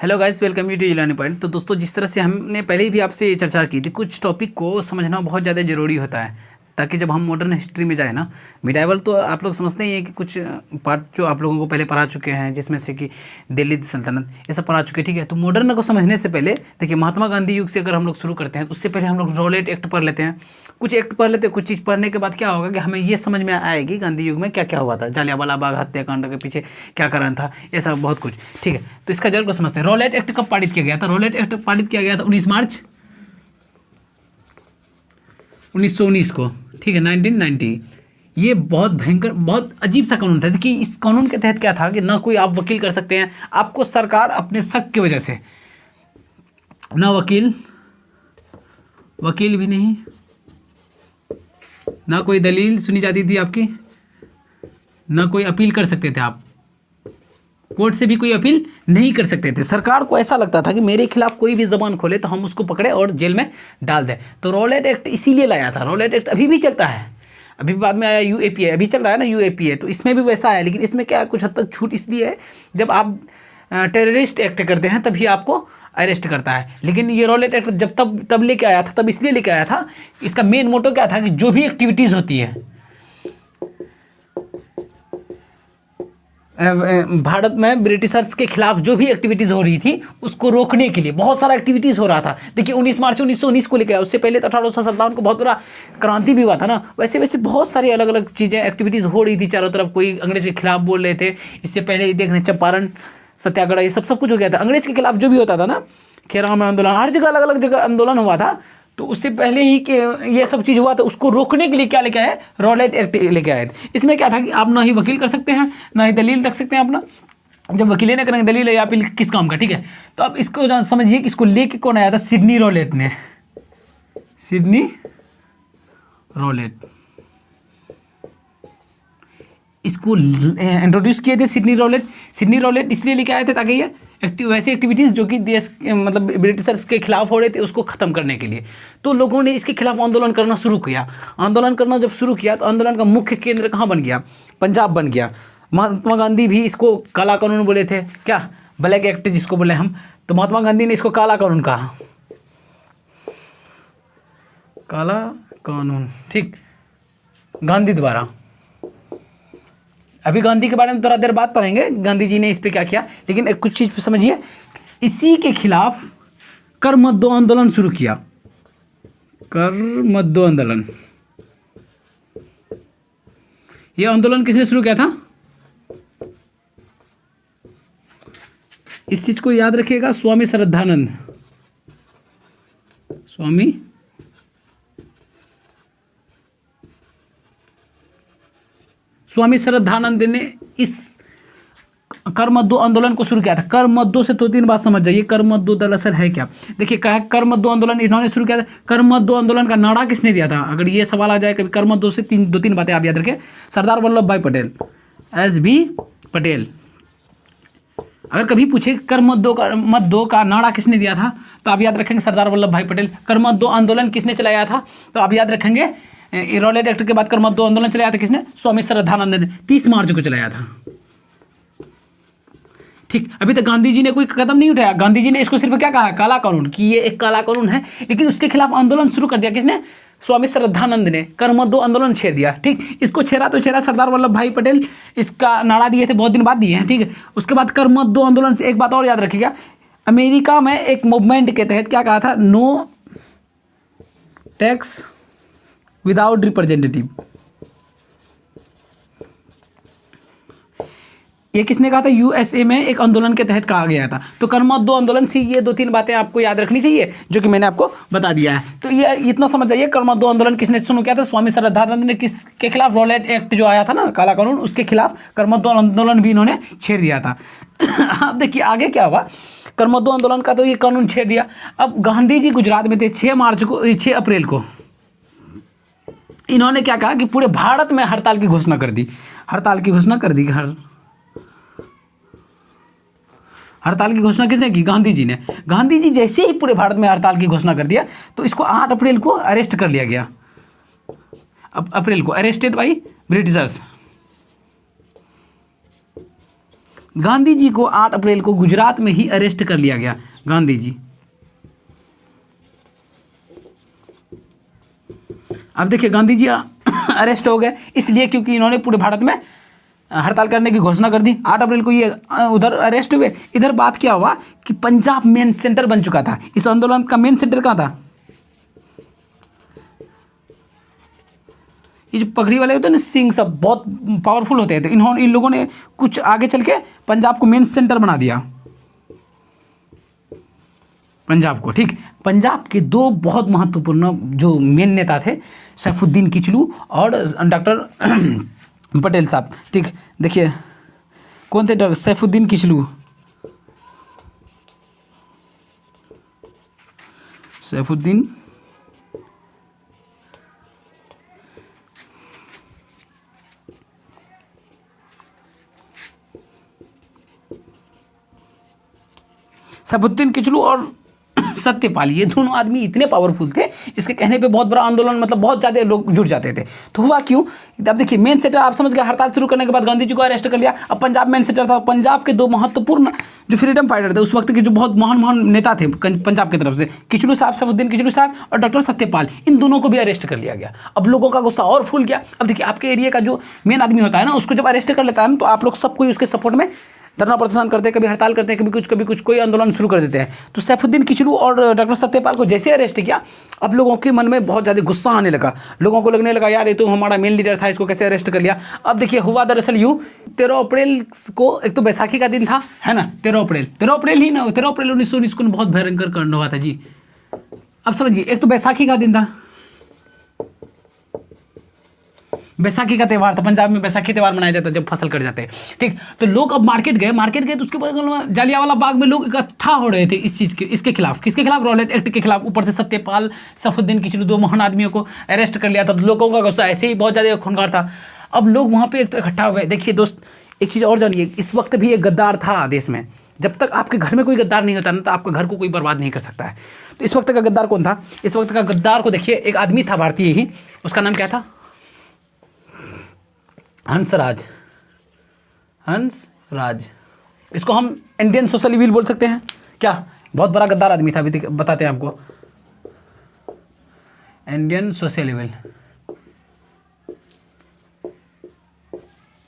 Hello guys, welcome you to Jilani point. तो दोस्तों, जिस तरह से हमने पहले ही भी आपसे ये चर्चा की थी, कुछ टॉपिक को समझना बहुत ज़्यादा ज़रूरी होता है ताकि जब हम मॉडर्न हिस्ट्री में जाए ना, मिडाइवल तो आप लोग समझते ही हैं कि कुछ पार्ट जो आप लोगों को पहले पढ़ा चुके हैं, जिसमें से कि दिल्ली सल्तनत ये सब पढ़ा चुके हैं, ठीक है। तो मॉडर्न को समझने से पहले देखिए, महात्मा गांधी युग से अगर हम लोग शुरू करते हैं तो उससे पहले हम लोग रॉलेट एक्ट पढ़ लेते हैं। कुछ एक्ट पढ़ लेते हैं, कुछ चीज़ पढ़ने के बाद क्या होगा कि हमें ये समझ में आएगी गांधी युग में क्या क्या हुआ था, जलियांवाला बाग हत्याकांड के पीछे क्या कारण था, ये सब बहुत कुछ, ठीक है। तो इसका जड़ को समझते हैं। रॉलेट एक्ट कब पारित किया गया था? रॉलेट एक्ट पारित किया गया था 19 मार्च 1919 को, ठीक है, 1990। ये बहुत भयंकर, बहुत अजीब सा कानून था। देखिए, इस कानून के तहत क्या था कि ना कोई आप वकील कर सकते हैं, आपको सरकार अपने शक की वजह से ना वकील भी नहीं, ना कोई दलील सुनी जाती थी आपकी, ना कोई अपील कर सकते थे आप, कोर्ट से भी कोई अपील नहीं कर सकते थे। सरकार को ऐसा लगता था कि मेरे खिलाफ कोई भी जबान खोले तो हम उसको पकड़े और जेल में डाल दें। तो रॉलेट एक्ट इसीलिए लाया था। रॉलेट एक्ट अभी भी चलता है, अभी बाद में आया यूएपीए, अभी चल रहा है ना यूएपीए, तो इसमें भी वैसा है। लेकिन इसमें क्या कुछ हद तक छूट इसलिए है, जब आप टेररिस्ट एक्ट करते हैं तभी आपको अरेस्ट करता है। लेकिन ये रॉलेट एक्ट जब तब लेके आया था, तब इसलिए लेके आया था, इसका मेन मोटो क्या था कि जो भी एक्टिविटीज़ होती है भारत में ब्रिटिशर्स के खिलाफ, जो भी एक्टिविटीज़ हो रही थी उसको रोकने के लिए बहुत सारा एक्टिविटीज़ हो रहा था। देखिए, 19 मार्च 1919 को लेकर आया, उससे पहले तो 1857 को बहुत बड़ा क्रांति भी हुआ था ना। वैसे वैसे बहुत सारी अलग अलग चीज़ें एक्टिविटीज़ हो रही थी चारों तरफ। कोई अंग्रेज के खिलाफ बोल रहे थे, इससे पहले देख रहे चंपारण सत्याग्रह, ये सब कुछ हो गया था। अंग्रेज के खिलाफ जो भी होता था ना, खेराव में आंदोलन, हर जगह अलग अलग जगह आंदोलन हुआ था। तो उससे पहले ही कि ये सब चीज़ हुआ, तो उसको रोकने के लिए क्या लेके आए? रॉलेट एक्ट लेके आए थे। इसमें क्या था कि आप ना ही वकील कर सकते हैं, ना ही दलील रख सकते हैं अपना। जब वकीलें नहीं करेंगे, दलील या अपील किस काम का, ठीक है। तो अब इसको समझिए कि इसको लेके कौन आया था? सिडनी रॉलेट ने, सिडनी रॉलेट इसको इंट्रोड्यूस किए थे। सिडनी रॉलेट इसलिए लेके आए थे ताकि ये वैसे एक्टिविटीज़ जो कि देश मतलब ब्रिटिशर्स के खिलाफ हो रहे थे उसको ख़त्म करने के लिए। तो लोगों ने इसके खिलाफ आंदोलन करना शुरू किया। आंदोलन करना जब शुरू किया तो आंदोलन का मुख्य केंद्र कहाँ बन गया? पंजाब बन गया। महात्मा गांधी भी इसको काला कानून बोले थे, क्या, ब्लैक एक्ट जिसको बोले हम। तो महात्मा गांधी ने इसको काला कानून कहा, काला कानून, ठीक, गांधी द्वारा। अभी गांधी के बारे में थोड़ा देर बात पढ़ेंगे, गांधी जी ने इस पे क्या किया। लेकिन एक कुछ चीज़ समझिए, इसी के खिलाफ कर मत दो आंदोलन शुरू किया। कर मत दो आंदोलन, यह आंदोलन किसने शुरू किया था? इस चीज को याद रखिएगा, स्वामी श्रद्धानंद ने इस कर मत दो आंदोलन को शुरू किया था। कर मत दो से 2-3 बात समझ जाइए। कर मत दो दरअसल है क्या? देखिए, क्या है कर मत दो आंदोलन इन्होंने शुरू किया था। कर मत दो आंदोलन का नारा किसने दिया था? अगर ये सवाल आ जाए कभी, कर मत दो से 2-3 बातें आप याद रखें। सरदार वल्लभ भाई पटेल, SB पटेल। अगर कभी पूछे कर मत दो का नारा किसने दिया था, तो आप याद रखेंगे सरदार वल्लभ भाई पटेल। कर मत दो आंदोलन किसने चलाया था, तो आप याद रखेंगे रॉलेट एक्ट के बाद कर मत दो आंदोलन चलाया था किसने? स्वामी श्रद्धानंद ने 30 मार्च को चलाया था, ठीक। अभी तक गांधी जी ने कोई कदम नहीं उठाया। गांधी जी ने इसको सिर्फ क्या कहा? काला कानून, कि ये एक काला कानून है। लेकिन उसके खिलाफ आंदोलन शुरू कर दिया किसने? स्वामी श्रद्धानंद ने कर मत दो आंदोलन छेड़ दिया, ठीक। इसको छेड़ा तो छेड़ा सरदार वल्लभ भाई पटेल, इसका नारा दिए थे, बहुत दिन बाद दिए हैं, ठीक है। उसके बाद कर मत दो आंदोलन से एक बात और याद रखिएगा, अमेरिका में एक मूवमेंट के तहत क्या कहा था? No tax without representative. ये किसने कहा था? USA में एक आंदोलन के तहत कहा गया था। तो कर मत दो आंदोलन से ये 2-3 बातें आपको याद रखनी चाहिए, जो कि मैंने आपको बता दिया है। तो ये इतना समझ जाइए, कर मत दो आंदोलन किसने शुरू किया था? स्वामी श्रद्धानंद ने। किसके खिलाफ? रॉलेट एक्ट जो आया था ना, काला कानून, उसके खिलाफ कर मत दो आंदोलन भी इन्होंने छेड़ दिया था। अब देखिए आगे क्या हुआ। कर मत दो आंदोलन का तो ये कानून छेड़ दिया। अब गांधी जी गुजरात में थे 6 अप्रैल को। इन्होंने क्या कहा कि पूरे भारत में हड़ताल की घोषणा कर दी। हड़ताल की घोषणा किसने की? गांधी जी ने। गांधी जी जैसे ही पूरे भारत में हड़ताल की घोषणा कर दिया, तो इसको 8 अप्रैल को अरेस्ट कर लिया गया। अप्रैल को arrested by Britishers. Gandhi ji को 8 अप्रैल को गुजरात में ही अरेस्ट कर लिया गया। गांधी जी, अब देखिए गांधी जी अरेस्ट हो गए इसलिए क्योंकि इन्होंने पूरे भारत में हड़ताल करने की घोषणा कर दी। 8 अप्रैल को ये उधर अरेस्ट हुए। इधर बात क्या हुआ कि पंजाब मेन सेंटर बन चुका था। इस आंदोलन का मेन सेंटर कहाँ था? ये जो पगड़ी वाले होते हैं ना, सिंह सब बहुत पावरफुल होते हैं, तो इन लोगों ने कुछ आगे चल के पंजाब को मेन सेंटर बना दिया, पंजाब को। ठीक, पंजाब के 2 बहुत महत्वपूर्ण जो मेन नेता थे, सैफुद्दीन किचलू और डॉक्टर पटेल साहब। ठीक, देखिए कौन थे? डॉक्टर सैफुद्दीन किचलू, सैफुद्दीन किचलू और सत्यपाल, ये दोनों आदमी इतने पावरफुल थे, इसके कहने पे बहुत बड़ा आंदोलन, मतलब बहुत ज़्यादा लोग जुट जाते थे। तो हुआ क्यों? अब देखिए मेन सेंटर आप समझ गए, हड़ताल शुरू करने के बाद गांधी जी को अरेस्ट कर लिया। अब पंजाब मेन सेंटर था। पंजाब के 2 महत्वपूर्ण जो फ्रीडम फाइटर थे उस वक्त के, जो बहुत महान नेता थे पंजाब की तरफ से, किचलू साहब, सैफुद्दीन किचलू साहब और डॉक्टर सत्यपाल, इन दोनों को भी अरेस्ट कर लिया गया। अब लोगों का गुस्सा और फूल गया। अब देखिए आपके एरिया का जो मेन आदमी होता है ना, उसको जब अरेस्ट कर लेता है ना, तो आप लोग सब कोई उसके सपोर्ट में धरना प्रदर्शन करते हैं, कभी हड़ताल करते हैं, कभी कुछ कोई आंदोलन शुरू कर देते हैं। तो सैफुद्दीन किचलू और डॉक्टर सत्यपाल को जैसे अरेस्ट किया, अब लोगों के मन में बहुत ज़्यादा गुस्सा आने लगा। लोगों को लगने लगा यार ये तो हमारा मेन लीडर था, इसको कैसे अरेस्ट कर लिया। अब देखिए हुआ दरअसल यूँ, 13 अप्रैल को एक तो बैसाखी का दिन था, है ना, 13 अप्रैल ही ना, 13 अप्रैल 1919 को बहुत भयंकर कांड हुआ था जी। अब समझिए, एक तो बैसाखी का दिन था, बैसाखी का त्यौहार था। पंजाब में बैसाखी त्यौहार मनाया जाता है जब फसल कट जाते हैं। ठीक, तो लोग अब मार्केट गए तो उसके बाद जालियांवाला बाग में लोग इकट्ठा हो रहे थे इस चीज़ के, इसके खिलाफ। किसके खिलाफ? रॉलेट एक्ट के खिलाफ। ऊपर से सत्यपाल, सैफुद्दीन किचलू, 2 महान आदमियों को अरेस्ट कर लिया था। तो लोगों का गुस्सा ऐसे ही बहुत ज़्यादा खूंखार था। अब लोग वहाँ पर एक तो इकट्ठा हो गए। देखिए दोस्त, एक चीज़ और जानिए, इस वक्त भी एक गद्दार था देश में। जब तक आपके घर में कोई गद्दार नहीं होता ना, तो आपके घर को कोई बर्बाद नहीं कर सकता है। तो इस वक्त का गद्दार कौन था? इस वक्त का गद्दार को देखिए, एक आदमी था भारतीय ही, उसका नाम क्या था? हंसराज। इसको हम इंडियन सोशल इविल बोल सकते हैं क्या? बहुत बड़ा गद्दार आदमी था, अभी बताते हैं आपको। इंडियन सोशल इविल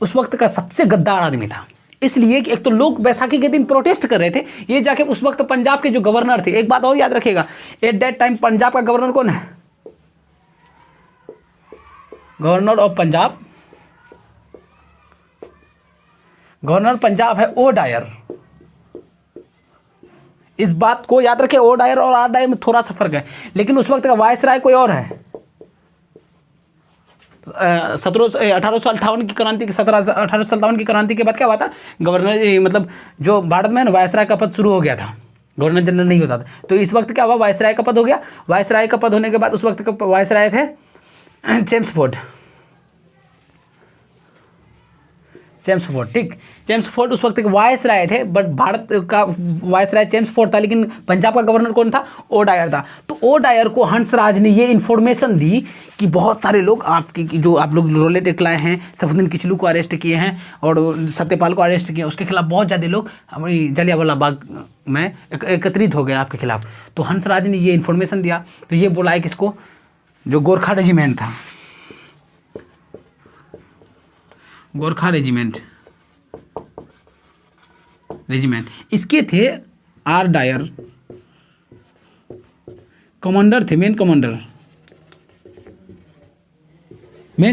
उस वक्त का सबसे गद्दार आदमी था, इसलिए कि एक तो लोग बैसाखी के दिन प्रोटेस्ट कर रहे थे, ये जाके उस वक्त पंजाब के जो गवर्नर थे, एक बात और याद रखिएगा, एट दैट टाइम पंजाब का गवर्नर कौन है? Governor of Punjab, governor Punjab है ओ डायर। इस बात को याद रखें, ओ डायर और आर डायर में थोड़ा सा फर्क है, लेकिन उस वक्त का वायसराय कोई और है। 1858 की क्रांति, 1857 की क्रांति के बाद क्या हुआ था? गवर्नर, मतलब जो भारत में वायसराय का पद शुरू हो गया था, गवर्नर जनरल नहीं होता था। तो इस वक्त क्या हुआ? वायसराय का पद हो गया। वायसराय का पद होने के बाद उस वक्त का वायसराय थे चेम्सफोर्ड। ठीक, चेम्सफोर्ड उस वक्त के वायसराय थे, बट भारत का वायसराय चेम्सफोर्ड था, लेकिन पंजाब का गवर्नर कौन था? ओ डायर था। तो ओ डायर को हंसराज ने ये इन्फॉर्मेशन दी कि बहुत सारे लोग आपकी जो आप लोग रोलेट एक्ट लाए हैं, सैफुद्दीन किचलू को अरेस्ट किए हैं और सत्यपाल को अरेस्ट किए, उसके खिलाफ बहुत ज़्यादा लोग हमारी जालियांवाला बाग में एकत्रित हो गए आपके खिलाफ। तो हंसराज ने ये इन्फॉर्मेशन दिया, तो ये बोला है किसको? जो गोरखा रेजिमेंट था, गोरखा रेजिमेंट, इसके थे आर डायर, कमांडर थे, मेन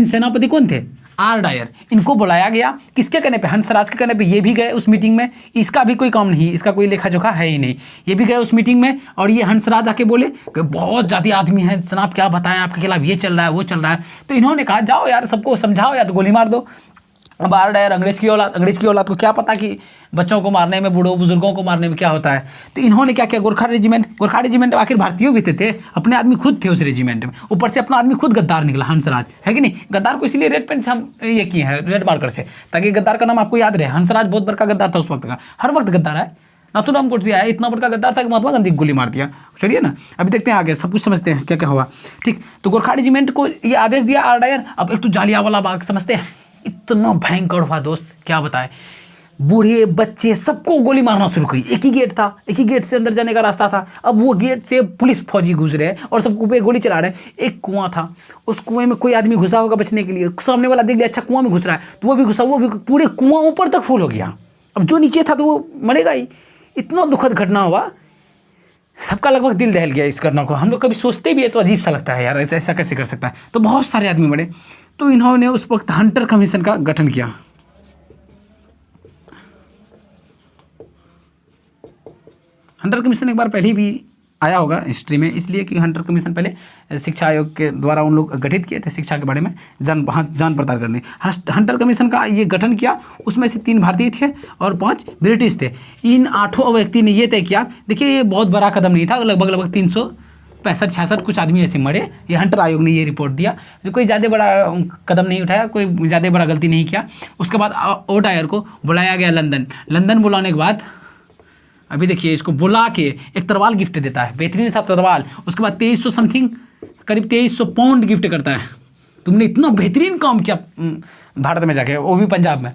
सेनापति कौन थे? R Dyer. इनको बुलाया गया, किसके कहने पे? हंसराज के कहने पे। ये भी गए उस मीटिंग में, इसका भी कोई काम नहीं, इसका कोई लेखा जोखा है ही नहीं। ये भी गए उस मीटिंग में और ये हंसराज आके बोले कि बहुत ज़्यादा आदमी हैं जनाब, क्या बताएं आपके खिलाफ, ये चल रहा है वो चल रहा है। तो इन्होंने कहा जाओ यार सबको समझाओ या तो गोली मार दो। अब आर डायर अंग्रेज की औलाद को क्या पता कि बच्चों को मारने में, बूढ़ों बुजुर्गों को मारने में क्या होता है। तो इन्होंने क्या किया? गोरखा रेजिमेंट आखिर भारतीय भी थे, अपने आदमी खुद थे उस रेजिमेंट में, ऊपर से अपना आदमी खुद गद्दार निकला, हंसराज, है कि नहीं? गद्दार को इसलिए रेड पेंट से हम ये किए हैं, रेड मार्कर से, ताकि गद्दार का नाम आपको याद रहे। हंसराज बहुत बड़का गद्दार था उस वक्त का, हर वक्त गद्दार है। नाथूराम गोडसे आया, इतना बड़का गद्दार था कि महात्मा गांधी को गोली मार दिया। चलिए ना, अभी देखते हैं आगे, सब कुछ समझते हैं क्या क्या हुआ। ठीक, तो गोरखा रेजिमेंट को ये आदेश दिया आर डायर। अब एक तो जालियांवाला बाग समझते हैं, इतना भयंकर हुआ दोस्त, क्या बताए। बूढ़े बच्चे सबको गोली मारना शुरू की। एक ही गेट था, एक ही गेट से अंदर जाने का रास्ता था। अब वो गेट से पुलिस फौजी घुस रहे हैं और सबको पे गोली चला रहे हैं। एक कुआं था, उस कुएं में कोई आदमी घुसा होगा बचने के लिए, सामने वाला देख लिया अच्छा कुआं में घुस रहा है तो वो भी घुसा, वो भी पूरे कुआं ऊपर तक फुल हो गया। अब जो नीचे था तो वो मरेगा ही। इतना दुखद घटना हुआ, सबका लगभग दिल दहल गया इस घटना को। हम लोग कभी सोचते भी है तो अजीब सा लगता है यार, ऐसा कैसे कर सकता है। तो बहुत सारे आदमी मरे। तो इन्होंने उस वक्त हंटर कमीशन का गठन किया। हंटर कमीशन एक बार पहले भी आया होगा हिस्ट्री में, इसलिए कि हंटर कमीशन पहले शिक्षा आयोग के द्वारा उन लोग गठित किए थे शिक्षा के बारे में जान पड़ताल करने। हंटर कमीशन का ये गठन किया, उसमें से 3 भारतीय थे और 5 ब्रिटिश थे। इन 8 व्यक्ति ने ये तय किया, देखिए ये बहुत बड़ा कदम नहीं था, लगभग 365-66 कुछ आदमी ऐसे मरे। ये हंटर आयोग ने ये रिपोर्ट दिया, जो कोई ज़्यादा बड़ा कदम नहीं उठाया, कोई ज़्यादा बड़ा गलती नहीं किया। उसके बाद ओडायर को बुलाया गया लंदन बुलाने के बाद अभी देखिए इसको बुला के एक तरवाल गिफ्ट देता है, बेहतरीन सा तरवाल। उसके बाद 2300 समथिंग करीब 2300 पाउंड गिफ्ट करता है। तुमने इतना बेहतरीन काम किया भारत में जाके, वो भी पंजाब में,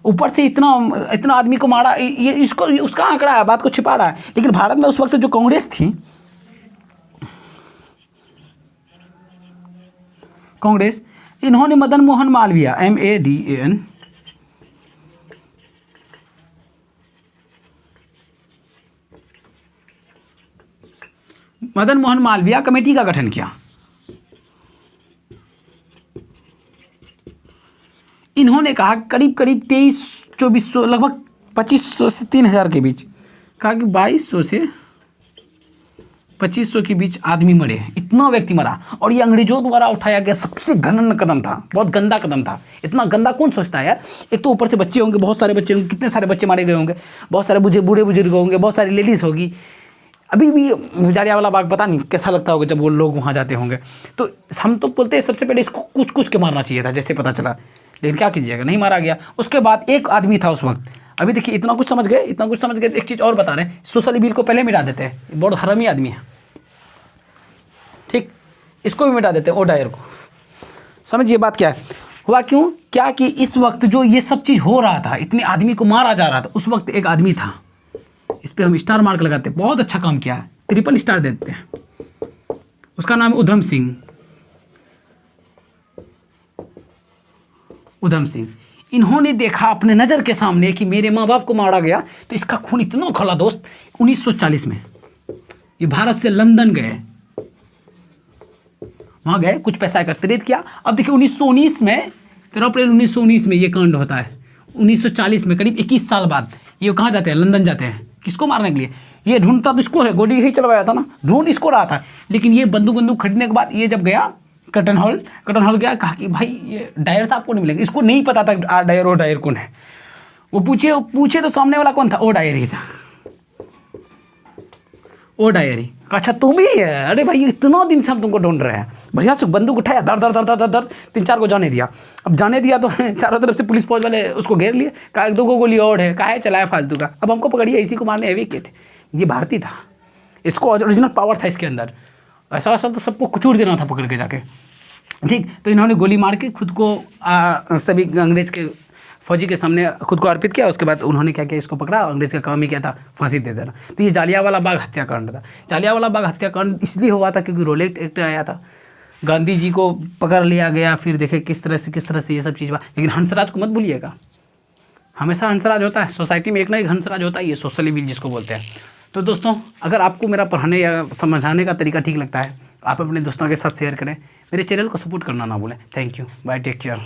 ऊपर से इतना आदमी को मारा। ये इसको उसका आंकड़ा है, बात को छिपा रहा है। लेकिन भारत में उस वक्त जो कांग्रेस थी, कांग्रेस, इन्होंने मदन मोहन मालवीय MADAN मदन मोहन मालवीय कमेटी का गठन किया। इन्होंने कहा करीब 2300-2400 लगभग 2500 से 3000 के बीच, कहा कि 2200 से 2500 के बीच आदमी मरे, इतना व्यक्ति मरा। और ये अंग्रेजों द्वारा उठाया गया सबसे घृणित कदम था, बहुत गंदा कदम था। इतना गंदा कौन सोचता है यार। एक तो ऊपर से बच्चे होंगे, बहुत सारे बच्चे होंगे, कितने सारे बच्चे मारे गए होंगे, बहुत सारे बूढ़े बुजुर्ग होंगे, बहुत सारी लेडीज़ होगी। अभी भी जालियांवाला बाग पता नहीं कैसा लगता होगा जब वो लोग वहाँ जाते होंगे। तो हम तो बोलते हैं सबसे पहले इसको कुछ के मारना चाहिए था, जैसे पता चला, लेकिन क्या कीजिएगा, नहीं मारा गया। उसके बाद एक आदमी था उस वक्त, अभी देखिए इतना कुछ समझ गए। एक चीज़ और बता रहे हैं, सोशल बिल को पहले मिटा देते हैं, बहुत हरामी आदमी है, ठीक, इसको भी मिटा देते हैं, ओडायर को। समझिए बात क्या है, हुआ क्यों, क्या कि इस वक्त जो ये सब चीज़ हो रहा था, इतने आदमी को मारा जा रहा था, उस वक्त एक आदमी था, इस पर हम स्टार मार्क लगाते हैं, बहुत अच्छा काम किया है, 3 स्टार देते हैं। उसका नाम उधम सिंह। इन्होंने देखा अपने नज़र के सामने कि मेरे माँ बाप को मारा गया, तो इसका खून इतना खौला दोस्त। 1940 में ये भारत से लंदन गए, वहाँ गए, कुछ पैसा एकत्रित किया। अब देखिए 1919 में 13 अप्रैल 1919 में ये कांड होता है। 1940 में करीब 21 साल बाद ये कहाँ जाते हैं, लंदन जाते हैं, किसको मारने के लिए। ये ढूंढता तो इसको है, गोली ही चलवाया था ना, ढूंढ इसको रहा था। लेकिन ये बंदूक खरीदने के बाद ये जब गया कटन हॉल गया, कहा कि भाई ये डायर साहब को नहीं मिलेंगे। इसको नहीं पता था डायर कौन है। वो पूछे तो सामने वाला कौन था, ओ डायर ही था, ओ डायरी। अच्छा तुम ही है, अरे भाई इतना दिन से हम तुमको ढूंढ रहे हैं। बढ़िया से बंदूक उठाया, दर 3-4 को जाने दिया। अब जाने दिया तो चारों तरफ से पुलिस फौज वाले उसको घेर लिए, कहा 2 गोली और है, कहा है चलाया फालतू का, अब हमको पकड़िए, इसी को मारने हैवी किए थे। ये भारतीय था, इसको ओरिजिनल पावर था इसके अंदर, ऐसा तो सबको कुचूर देना था पकड़ के जाके, ठीक। तो इन्होंने गोली मार के खुद को सभी अंग्रेज के फौजी के सामने खुद को अर्पित किया। उसके बाद उन्होंने क्या किया, इसको पकड़ा। अंग्रेज का काम ही क्या था, फांसी दे देना। तो ये जालियांवाला बाग हत्याकांड था। जालियांवाला बाग हत्याकांड इसलिए हुआ था क्योंकि रोलेट एक्ट आया था, गांधी जी को पकड़ लिया गया, फिर देखे किस तरह से ये सब चीज़ हुआ। लेकिन हंसराज को मत भूलिएगा, हमेशा हंसराज होता है सोसाइटी में, एक ना एक हंसराज होता है, ये सोशल इविल जिसको बोलते हैं। तो दोस्तों अगर आपको मेरा पढ़ाने या समझाने का तरीका ठीक लगता है, आप अपने दोस्तों के साथ शेयर करें, मेरे चैनल को सपोर्ट करना ना भूलें। Thank you, bye, take care.